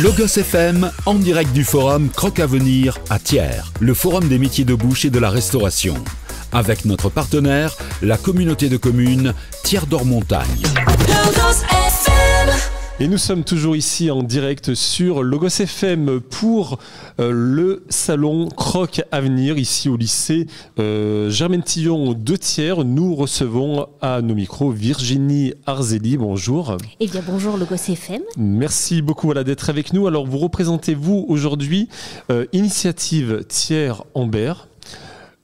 Logos FM, en direct du forum Croc Avenir à Thiers, le forum des métiers de bouche et de la restauration. Avec notre partenaire, la communauté de communes Thiers d'Or Montagne. Et nous sommes toujours ici en direct sur Logos FM pour le salon Croc Avenir, ici au lycée Germaine Tillon de Thiers. Nous recevons à nos micros Virginie Arzeli. Bonjour. Eh bien bonjour Logos FM. Merci beaucoup d'être avec nous. Alors vous représentez vous aujourd'hui Initiative Thiers-Ambert.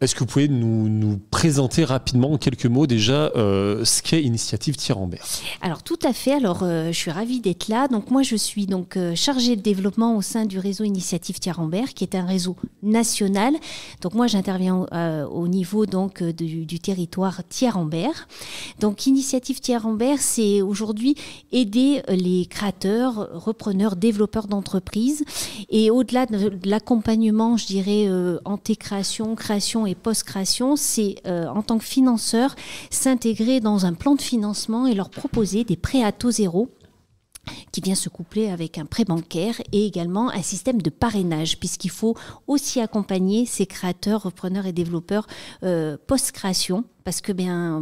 Est-ce que vous pouvez nous présenter rapidement en quelques mots déjà ce qu'est Initiative Thiers-Ambert ? Alors tout à fait, je suis ravie d'être là. Donc moi je suis chargée de développement au sein du réseau Initiative Thiers-Ambert qui est un réseau national. Donc moi j'interviens au niveau du territoire Thiers-Ambert. Donc Initiative Thiers-Ambert, c'est aujourd'hui aider les créateurs, repreneurs, développeurs d'entreprises et au-delà de l'accompagnement, je dirais anté-création, création et post-création, c'est en tant que financeur s'intégrer dans un plan de financement et leur proposer des prêts à taux zéro qui vient se coupler avec un prêt bancaire et également un système de parrainage, puisqu'il faut aussi accompagner ces créateurs, repreneurs et développeurs post-création. Parce que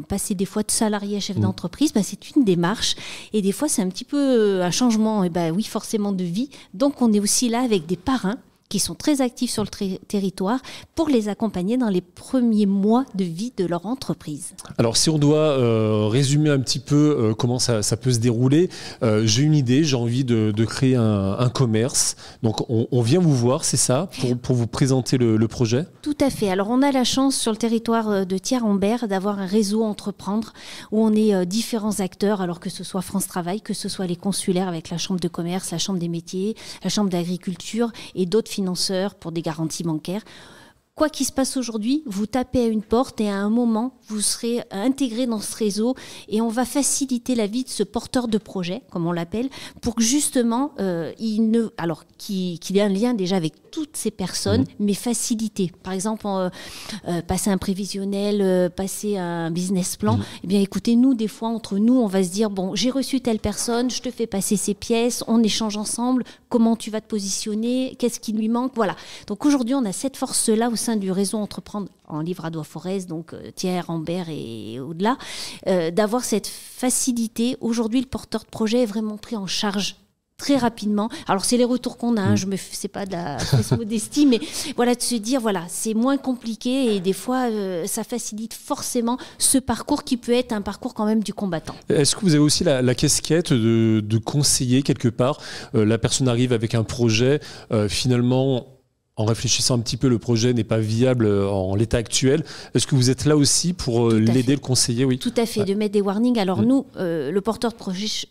passer des fois de salarié à chef d'entreprise, c'est une démarche. Et des fois, c'est un petit peu un changement, oui, forcément de vie. Donc, on est aussi là avec des parrains qui sont très actifs sur le territoire pour les accompagner dans les premiers mois de vie de leur entreprise. Alors si on doit résumer un petit peu comment ça peut se dérouler, j'ai une idée, j'ai envie de créer un commerce. Donc on vient vous voir, c'est ça, pour vous présenter le projet ? Tout à fait. Alors on a la chance sur le territoire de Thiers-Ambert d'avoir un réseau Entreprendre où on est différents acteurs, alors que ce soit France Travail, que ce soit les consulaires avec la Chambre de commerce, la Chambre des métiers, la Chambre d'agriculture et d'autres financeurs pour des garanties bancaires. Quoi qu'il se passe aujourd'hui, vous tapez à une porte et à un moment, vous serez intégré dans ce réseau et on va faciliter la vie de ce porteur de projet, comme on l'appelle, pour que justement, qu'il ait un lien déjà avec toutes ces personnes, mais faciliter. Par exemple, passer un prévisionnel, passer un business plan. Eh bien, écoutez, nous, des fois, entre nous, on va se dire, bon, j'ai reçu telle personne, je te fais passer ces pièces, on échange ensemble, comment tu vas te positionner, qu'est-ce qui lui manque, voilà. Donc aujourd'hui, on a cette force-là au sein du réseau Entreprendre en Livradois-Forez, donc Thiers, Ambert et au-delà, d'avoir cette facilité. Aujourd'hui, le porteur de projet est vraiment pris en charge très rapidement. Alors, c'est les retours qu'on a, c'est pas de la fausse modestie, mais voilà, de se dire, voilà, c'est moins compliqué et des fois, ça facilite forcément ce parcours qui peut être un parcours quand même du combattant. Est-ce que vous avez aussi la casquette de conseiller quelque part ? La personne arrive avec un projet, finalement, en réfléchissant un petit peu, le projet n'est pas viable en l'état actuel. Est-ce que vous êtes là aussi pour l'aider, le conseiller ? Oui. Tout à fait, de mettre des warnings. Alors nous, le porteur de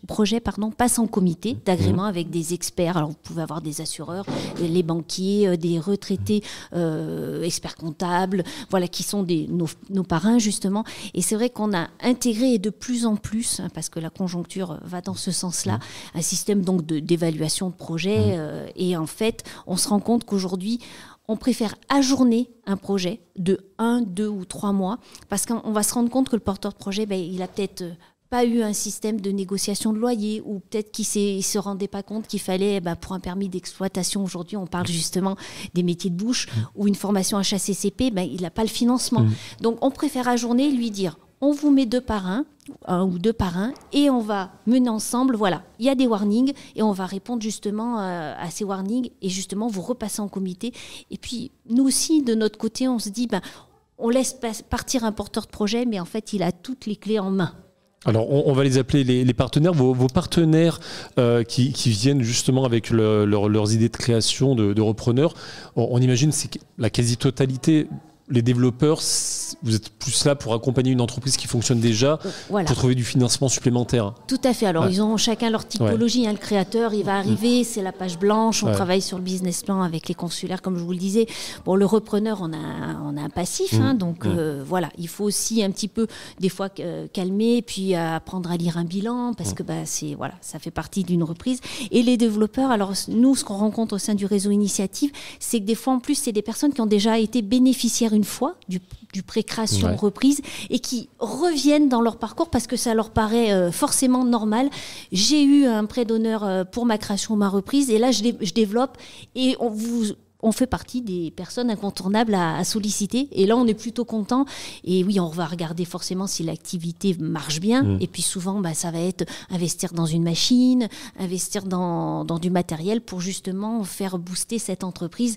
projet passe en comité d'agrément avec des experts. Alors vous pouvez avoir des assureurs, les banquiers, des retraités, experts comptables, voilà, qui sont nos parrains justement. Et c'est vrai qu'on a intégré et de plus en plus, parce que la conjoncture va dans ce sens-là, un système donc d'évaluation de projet. Et en fait, on se rend compte qu'aujourd'hui, on préfère ajourner un projet de 1, 2 ou 3 mois parce qu'on va se rendre compte que le porteur de projet, il a peut-être pas eu un système de négociation de loyer ou peut-être qu'il se rendait pas compte qu'il fallait, pour un permis d'exploitation, aujourd'hui on parle justement des métiers de bouche ou une formation HACCP, il n'a pas le financement. Donc on préfère ajourner, lui dire on vous met 2 parrains, 1 ou 2 parrains, et on va mener ensemble, voilà, il y a des warnings, et on va répondre justement à ces warnings, et justement vous repassez en comité. Et puis, nous aussi, de notre côté, on se dit, on laisse partir un porteur de projet, mais en fait, il a toutes les clés en main. Alors, on va les appeler les partenaires, vos partenaires qui viennent justement avec leurs idées de création de repreneurs. On imagine c'est la quasi-totalité. Les développeurs, vous êtes plus là pour accompagner une entreprise qui fonctionne déjà, pour trouver du financement supplémentaire. Tout à fait. Alors, ils ont chacun leur typologie. Le créateur, il va arriver, c'est la page blanche. On travaille sur le business plan avec les consulaires, comme je vous le disais. Bon, le repreneur, on a un passif. Donc, voilà, il faut aussi un petit peu, des fois, calmer, puis apprendre à lire un bilan, parce que ça fait partie d'une reprise. Et les développeurs, alors, nous, ce qu'on rencontre au sein du réseau Initiative, c'est que des fois, en plus, c'est des personnes qui ont déjà été bénéficiaires une fois du du pré-création reprise et qui reviennent dans leur parcours parce que ça leur paraît forcément normal. J'ai eu un prêt d'honneur pour ma création, ma reprise, et là je développe et on fait partie des personnes incontournables à solliciter. Et là, on est plutôt content. Et oui, on va regarder forcément si l'activité marche bien. Et puis souvent, ça va être investir dans une machine, investir dans du matériel pour justement faire booster cette entreprise.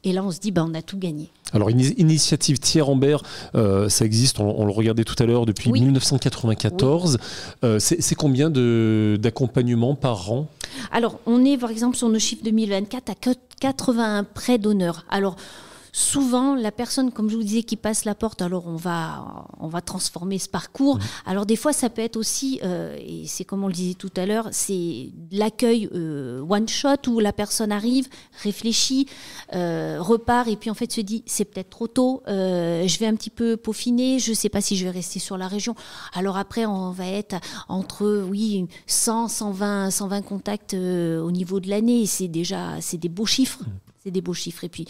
Et là, on se dit, on a tout gagné. Alors, initiative Thiers-Ambert, ça existe, on le regardait tout à l'heure, depuis 1994. Oui. C'est combien d'accompagnement par an ? Alors, on est, par exemple, sur nos chiffres 2024 à 81 prêts d'honneur. Alors, souvent, la personne, comme je vous disais, qui passe la porte, alors on va transformer ce parcours. Alors des fois, ça peut être aussi, et c'est comme on le disait tout à l'heure, c'est l'accueil one shot où la personne arrive, réfléchit, repart et puis en fait se dit c'est peut-être trop tôt, je vais un petit peu peaufiner, je ne sais pas si je vais rester sur la région. Alors après, on va être entre 100, 120 contacts au niveau de l'année. C'est des beaux chiffres. C'est des beaux chiffres. Et puis,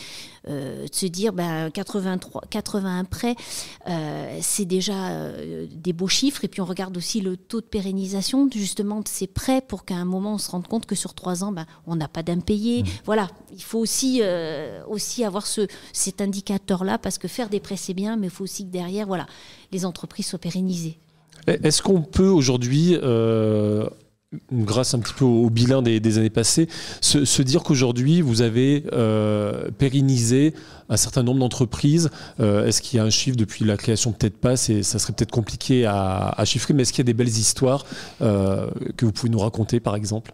de se dire, 81 prêts, c'est déjà des beaux chiffres. Et puis, on regarde aussi le taux de pérennisation, justement, de ces prêts pour qu'à un moment, on se rende compte que sur 3 ans, on n'a pas d'impayé. Voilà, il faut aussi avoir cet indicateur-là, parce que faire des prêts, c'est bien, mais il faut aussi que derrière, les entreprises soient pérennisées. Est-ce qu'on peut aujourd'hui... grâce un petit peu au bilan des années passées, se dire qu'aujourd'hui, vous avez pérennisé un certain nombre d'entreprises. Est-ce qu'il y a un chiffre depuis la création? Peut-être pas, ça serait peut-être compliqué à chiffrer, mais est-ce qu'il y a des belles histoires que vous pouvez nous raconter, par exemple?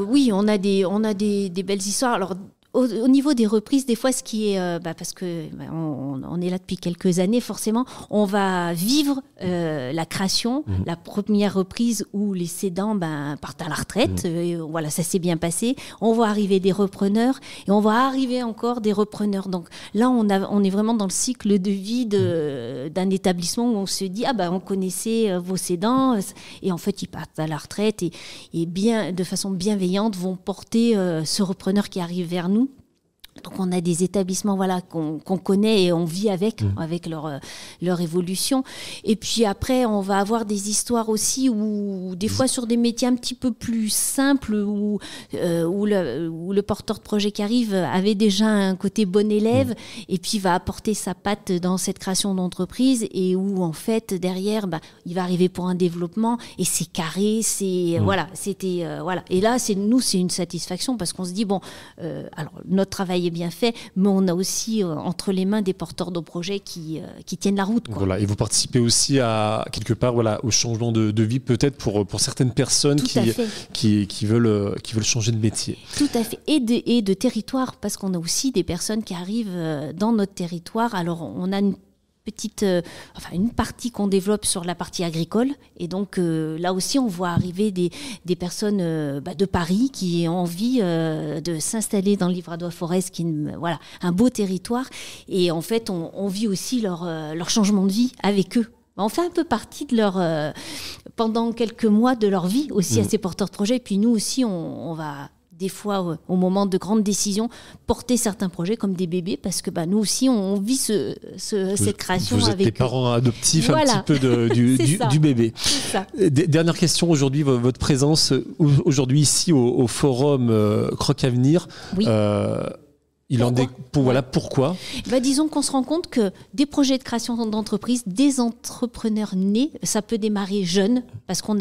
Oui, on a des belles histoires. Alors, au niveau des reprises, des fois, ce qui est... parce que on est là depuis quelques années, forcément, on va vivre la création, la première reprise où les cédants partent à la retraite. Et voilà, ça s'est bien passé. On voit arriver des repreneurs et on va arriver encore des repreneurs. Donc là, on est vraiment dans le cycle de vie d'un établissement où on se dit, on connaissait vos cédants. Et en fait, ils partent à la retraite et bien, de façon bienveillante, vont porter ce repreneur qui arrive vers nous. Donc on a des établissements qu'on connaît et on vit avec leur évolution. Et puis après, on va avoir des histoires aussi où des fois sur des métiers un petit peu plus simples où le porteur de projet qui arrive avait déjà un côté bon élève et puis va apporter sa patte dans cette création d'entreprise et où en fait derrière il va arriver pour un développement et c'est carré, c'est Et là c'est une satisfaction parce qu'on se dit alors notre travail est bien fait, mais on a aussi entre les mains des porteurs de projets qui tiennent la route, quoi. Voilà, et vous participez aussi à quelque part au changement de vie peut-être pour certaines personnes qui veulent changer de métier. Tout à fait, et de territoire, parce qu'on a aussi des personnes qui arrivent dans notre territoire. Alors on a une partie qu'on développe sur la partie agricole et donc là aussi on voit arriver des personnes de Paris qui ont envie de s'installer dans le Livradois-Forez qui est un beau territoire et en fait on vit aussi leur changement de vie avec eux. On fait un peu partie de pendant quelques mois de leur vie aussi à ces porteurs de projets et puis nous aussi on va des fois, au moment de grandes décisions, porter certains projets comme des bébés, parce que nous aussi, on vit cette création avec eux. Vous êtes les parents adoptifs un petit peu du bébé. C'est ça. Dernière question, aujourd'hui, votre présence aujourd'hui ici au forum Croc Avenir. Oui. Pourquoi ? Disons qu'on se rend compte que des projets de création d'entreprise, des entrepreneurs nés, ça peut démarrer jeune, parce qu'on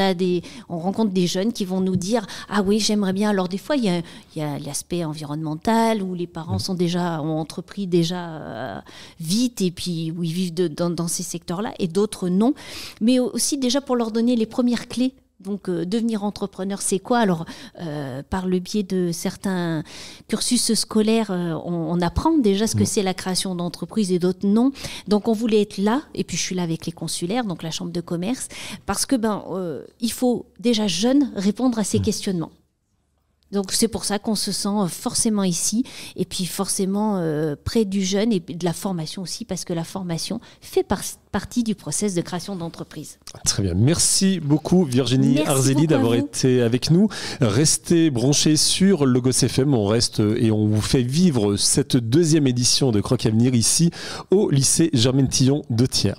rencontre des jeunes qui vont nous dire « Ah oui, j'aimerais bien ». Alors des fois, il y a l'aspect environnemental, où les parents ont entrepris déjà vite, et puis où ils vivent dans ces secteurs-là, et d'autres non. Mais aussi déjà pour leur donner les premières clés. Donc, devenir entrepreneur, c'est quoi ? Alors, par le biais de certains cursus scolaires, on apprend déjà ce que c'est la création d'entreprise et d'autres non. Donc, on voulait être là, et puis je suis là avec les consulaires, donc la chambre de commerce, parce que il faut déjà jeune répondre à ces questionnements. Donc c'est pour ça qu'on se sent forcément ici et puis forcément près du jeune et de la formation aussi, parce que la formation fait partie du process de création d'entreprise. Très bien. Merci beaucoup Virginie Arzeli d'avoir été avec nous. Restez branchés sur Logos FM. On reste et on vous fait vivre cette deuxième édition de Croc Avenir ici au lycée Germaine Tillon de Thiers.